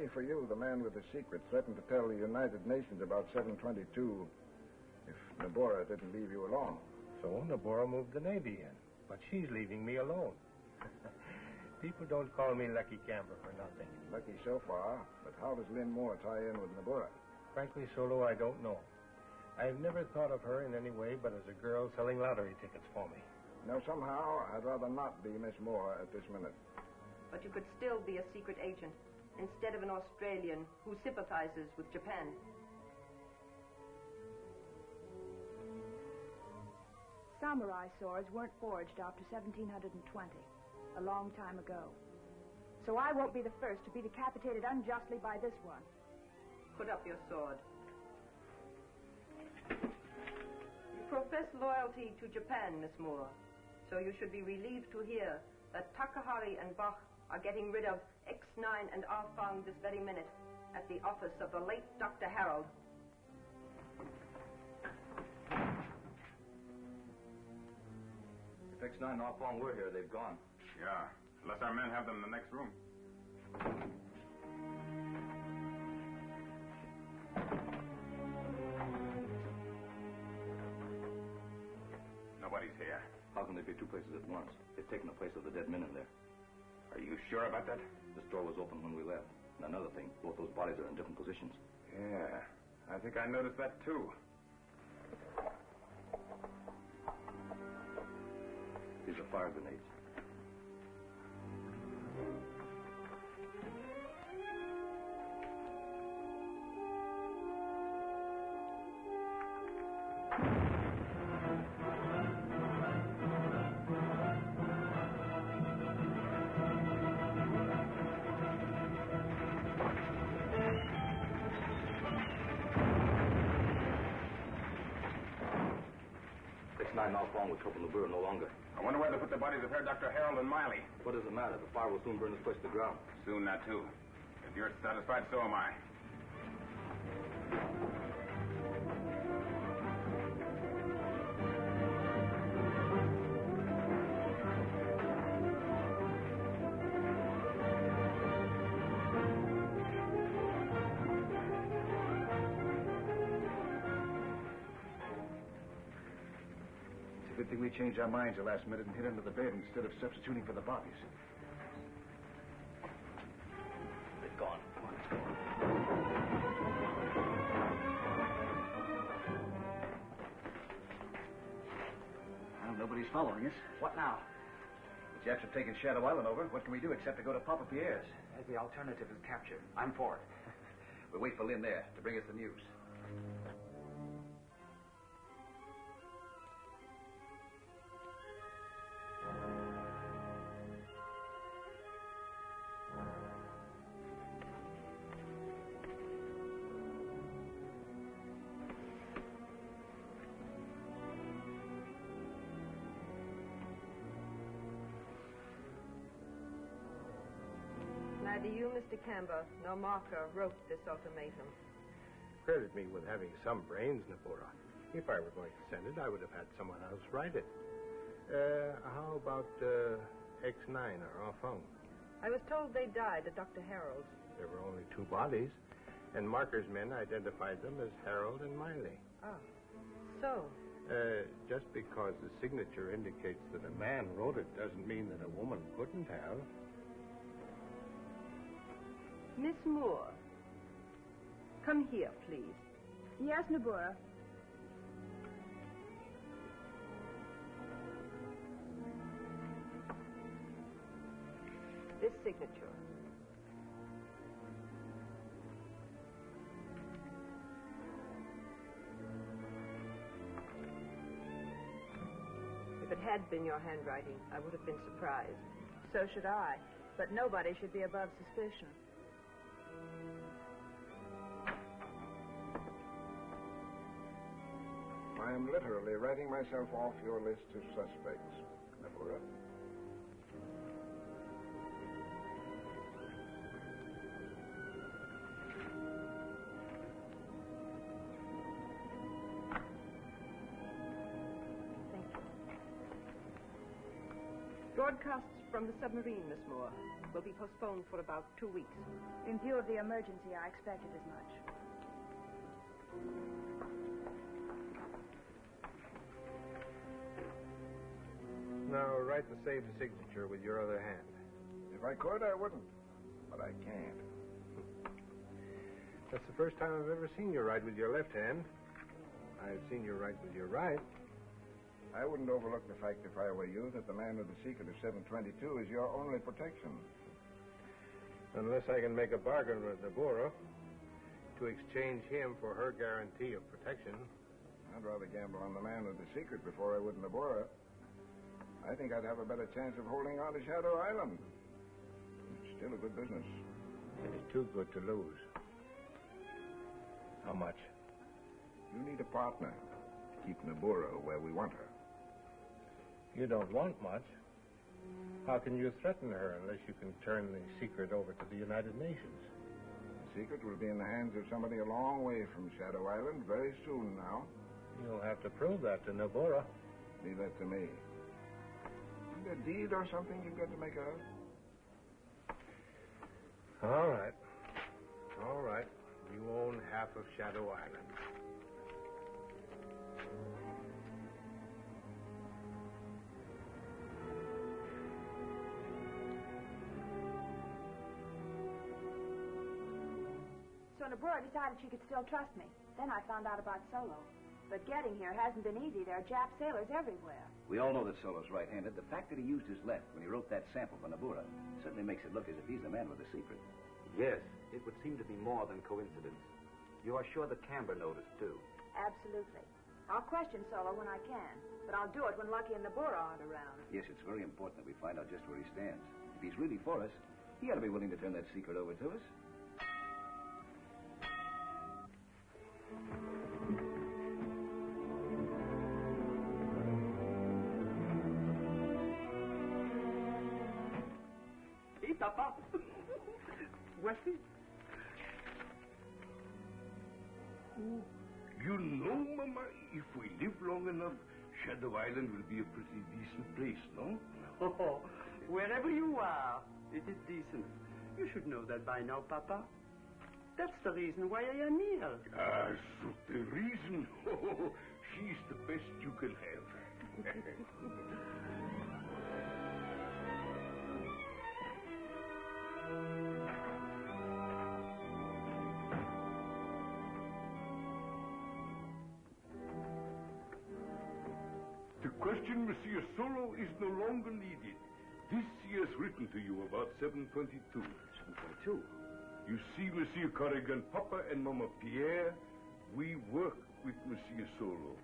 Lucky for you, the man with the secret threatened to tell the United Nations about 722 if Nabora didn't leave you alone. So Nabora moved the Navy in, but she's leaving me alone. People don't call me Lucky Kamber for nothing. Lucky so far, but how does Lynn Moore tie in with Nabora? Frankly, Solo, I don't know. I've never thought of her in any way but as a girl selling lottery tickets for me. No, somehow, I'd rather not be Miss Moore at this minute. But you could still be a secret agent, instead of an Australian who sympathizes with Japan. Samurai swords weren't forged after 1720, a long time ago. So I won't be the first to be decapitated unjustly by this one. Put up your sword. You profess loyalty to Japan, Miss Moore, so you should be relieved to hear that Takahari and Bach are getting rid of X-9 and Alvin this very minute at the office of the late Dr. Harold. If X-9 and Alvin were here, they've gone. Yeah, unless our men have them in the next room. Nobody's here. How can there be two places at once? They've taken the place of the dead men in there. Are you sure about that? This door was open when we left. And another thing, both those bodies are in different positions. Yeah, I think I noticed that too. These are fire grenades. X-9 now fallen with trouble in the no longer. I wonder where they put the bodies of Herr Dr. Harold and Wiley. What does it matter? The fire will soon burn this place to the ground. Soon, that too. If you're satisfied, so am I. Good thing we changed our minds the last minute and hit under the bed instead of substituting for the bodies. They've gone. Well, nobody's following us. What now? The Japs have taken Shadow Island over. What can we do except to go to Papa Pierre's? The alternative is capture. I'm for it. We'll wait for Lynn there to bring us the news. Neither you, Mr. Kamber, nor Marker wrote this ultimatum. Credit me with having some brains, Nabora. If I were going to send it, I would have had someone else write it. How about X-9 or Alvin? I was told they died at Dr. Harold's. There were only two bodies, and Marker's men identified them as Harold and Wiley. Oh, so? Just because the signature indicates that a man wrote it doesn't mean that a woman couldn't have. Miss Moore, come here, please. Yes, Nabora. This signature. If it had been your handwriting, I would have been surprised. So should I. But nobody should be above suspicion. I am literally writing myself off your list of suspects, Nabora. Broadcasts from the submarine, Miss Moore, will be postponed for about 2 weeks. In view of the emergency, I expected as much. Now, write the saved signature with your other hand. If I could, I wouldn't. But I can't. That's the first time I've ever seen you write with your left hand. I've seen you write with your right. I wouldn't overlook the fact, if I were you, that the man with the secret of 722 is your only protection. Unless I can make a bargain with Deborah to exchange him for her guarantee of protection. I'd rather gamble on the man with the secret before I would Deborah. I think I'd have a better chance of holding on to Shadow Island. It's still a good business. It's too good to lose. How much? You need a partner to keep Deborah where we want her. You don't want much. How can you threaten her unless you can turn the secret over to the United Nations? The secret will be in the hands of somebody a long way from Shadow Island very soon now. You'll have to prove that to Deborah. Leave that to me. A deed or something you've got to make out? All right. All right. You own half of Shadow Island. So Deborah decided she could still trust me. Then I found out about Solo. But getting here hasn't been easy. There are Jap sailors everywhere. We all know that Solo's right-handed. The fact that he used his left when he wrote that sample for Nabura certainly makes it look as if he's the man with the secret. Yes, it would seem to be more than coincidence. You are sure that Kamber noticed, too? Absolutely. I'll question Solo when I can, but I'll do it when Lucky and Deborah aren't around. Yes, it's very important that we find out just where he stands. If he's really for us, he ought to be willing to turn that secret over to us. Papa. Voici. You know, Mama, if we live long enough, Shadow Island will be a pretty decent place, no? Oh, wherever you are, it is decent. You should know that by now, Papa. That's the reason why I am here. Ah, so the reason? Oh, she's the best you can have. The question, Monsieur Solo, is no longer needed. This he has written to you about 722. 722? You see, Monsieur Corrigan, Papa and Mama Pierre, we work with Monsieur Solo.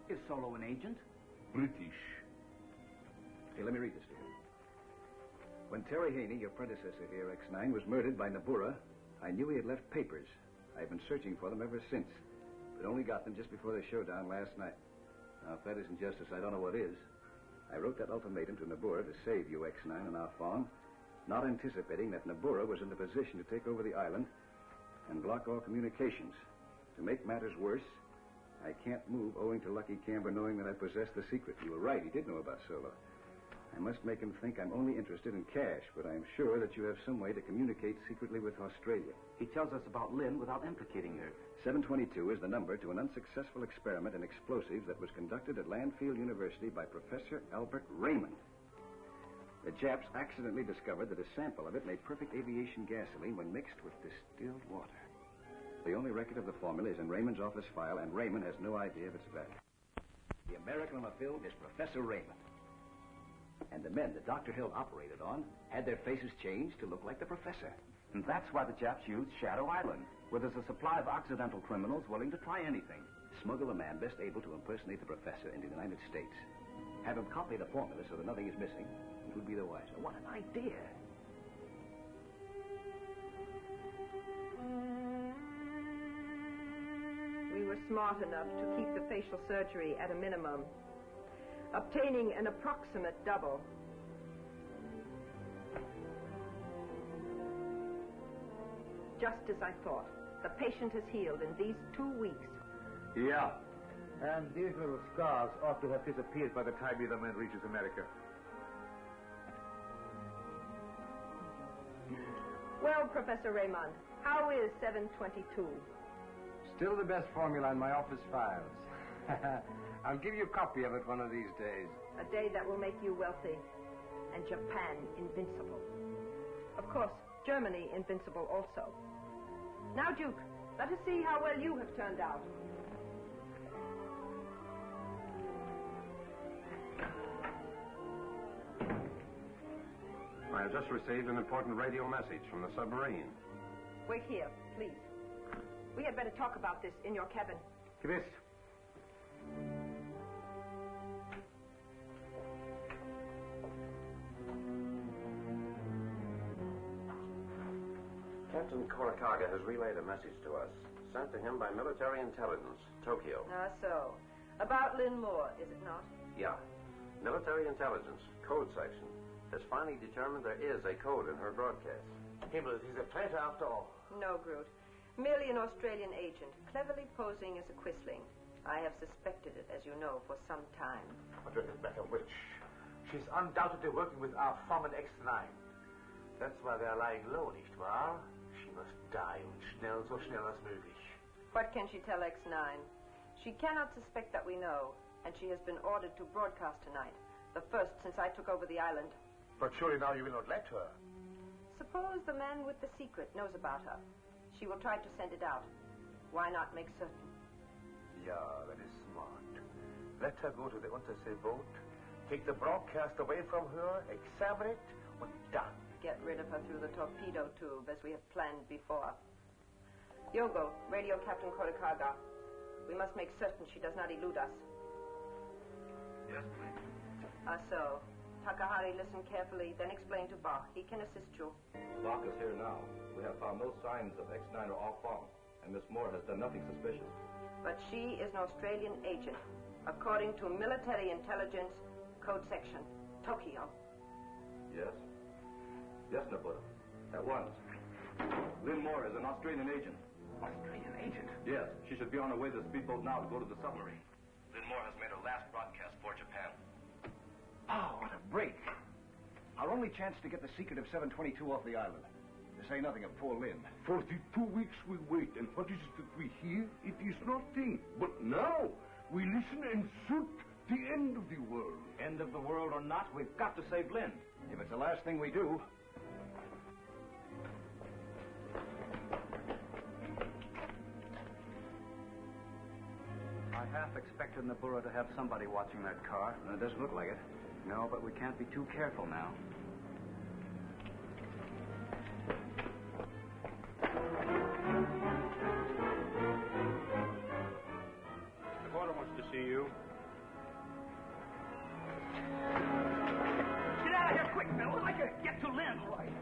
Is Solo an agent? British. Hey, let me read this to you. When Terry Haney, your predecessor here, X-9, was murdered by Nabura, I knew he had left papers. I've been searching for them ever since, but only got them just before the showdown last night. Now, if that isn't justice, I don't know what is. I wrote that ultimatum to Nabura to save you, X-9, and our farm, not anticipating that Nabura was in the position to take over the island and block all communications. To make matters worse, I can't move owing to Lucky Kamber knowing that I possess the secret. You were right, he did know about Solo. I must make him think I'm only interested in cash, but I'm sure that you have some way to communicate secretly with Australia. He tells us about Lynn without implicating her. 722 is the number to an unsuccessful experiment in explosives that was conducted at Landfield University by Professor Albert Raymond. The Japs accidentally discovered that a sample of it made perfect aviation gasoline when mixed with distilled water. The only record of the formula is in Raymond's office file, and Raymond has no idea of its value. The American on the film is Professor Raymond. And the men that Dr. Hill operated on had their faces changed to look like the professor. And that's why the Japs used Shadow Island, where there's a supply of Occidental criminals willing to try anything. Smuggle a man best able to impersonate the professor into the United States. Have him copy the formula so that nothing is missing. It would be the wiser. What an idea. We were smart enough to keep the facial surgery at a minimum, obtaining an approximate double. Just as I thought. The patient has healed in these 2 weeks. Yeah. And these little scars ought to have disappeared by the time the other man reaches America. Well, Professor Raymond, how is 722? Still the best formula in my office files. I'll give you a copy of it one of these days. A day that will make you wealthy. And Japan invincible. Of course, Germany invincible also. Now, Duke, let us see how well you have turned out. I have just received an important radio message from the submarine. Wait here, please. We had better talk about this in your cabin. Gewiss. Captain Korakaga has relayed a message to us, sent to him by military intelligence, Tokyo. Ah, so. About Lynn Moore, is it not? Yeah. Military intelligence, code section, has finally determined there is a code in her broadcast. Himmel, he's a traitor after all. No, Groot. Merely an Australian agent, cleverly posing as a quisling. I have suspected it, as you know, for some time. What does it matter which? She's undoubtedly working with our Foreman X-9. That's why they're lying low, nicht wahr? She must die, und schnell, so schnell as möglich. What can she tell X-9? She cannot suspect that we know, and she has been ordered to broadcast tonight, the first since I took over the island. But surely now you will not let her. Suppose the man with the secret knows about her. She will try to send it out. Why not make certain? Yeah, that is smart. Let her go to the Untersee boat, take the broadcast away from her, examine it, and done. Get rid of her through the torpedo tube, as we have planned before. Yogo, radio Captain Korakaga. We must make certain she does not elude us. Yes, please. Ah, so. Takahari, listen carefully, then explain to Bach. He can assist you. Bach is here now. We have found no signs of X-9 or off-bomb, and Miss Moore has done nothing suspicious. But she is an Australian agent, according to military intelligence, code section, Tokyo. Yes? Yes, Nabura. At once. Lynn Moore is an Australian agent. Australian agent? Yes. She should be on her way to the speedboat now to go to the submarine. Lynn Moore has made her last broadcast for Japan. Oh, what a break. Our only chance to get the secret of 722 off the island. To say nothing of poor Lynn. 42 weeks we wait, and what is it that we hear? It is nothing. But now, we listen and shoot the end of the world. End of the world or not, we've got to save Lynn. If it's the last thing we do. I half expected Nabura to have somebody watching that car. It doesn't look like it. No, but we can't be too careful now. Nabura wants to see you. Get out of here quick, Bill. I'd like to get to Lynn. All right.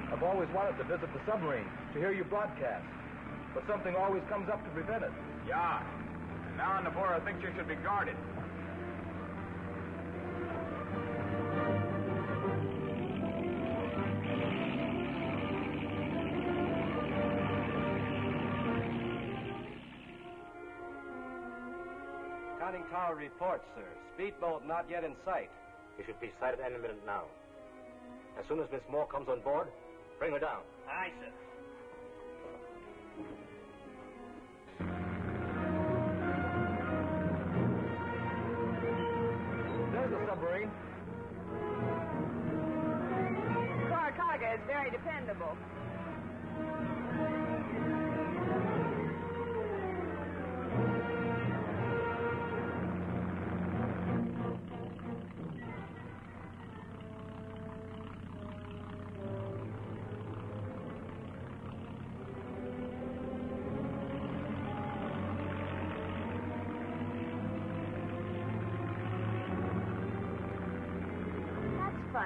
I've always wanted to visit the submarine, to hear you broadcast. But something always comes up to prevent it. Yeah. And now Nabura thinks you should be guarded. Conning tower reports, sir. Speedboat not yet in sight. He should be sighted any minute now. As soon as Miss Moore comes on board, bring her down. Aye, sir. There's the submarine. Korakaga is very dependable.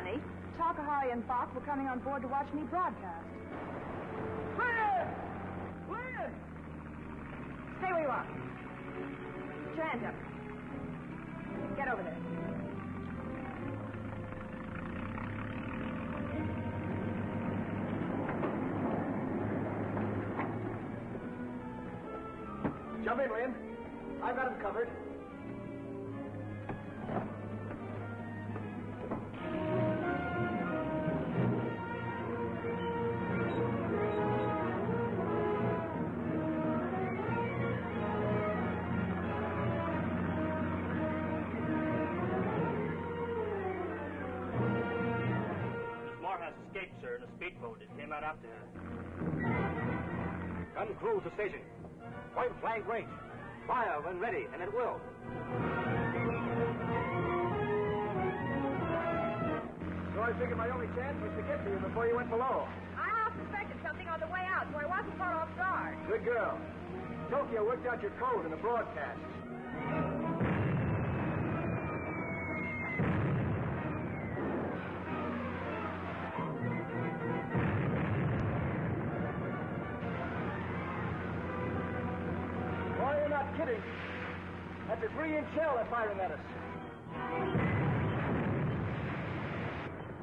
funny. Takahari and Bach were coming on board to watch me broadcast. William! Stay where you are. Put your hands up. Get over there. Jump in, William. I've got him covered. Escaped, sir, in a speedboat. It came out after her. Gun crew to station. Point blank range. Fire when ready, and it will. So I figured my only chance was to get to you before you went below. I half suspected something on the way out, so I wasn't caught off guard. Good girl. Tokyo worked out your code in the broadcast. Kidding. That's a 3-inch shell they're firing at us.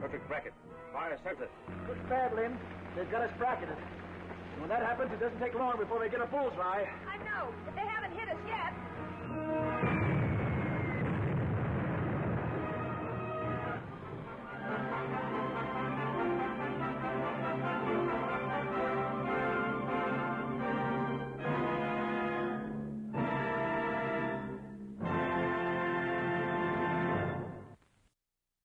Perfect bracket. Fire center. Looks bad, Lynn. They've got us bracketed. And when that happens, it doesn't take long before they get a bullseye. I know, but they haven't hit us yet.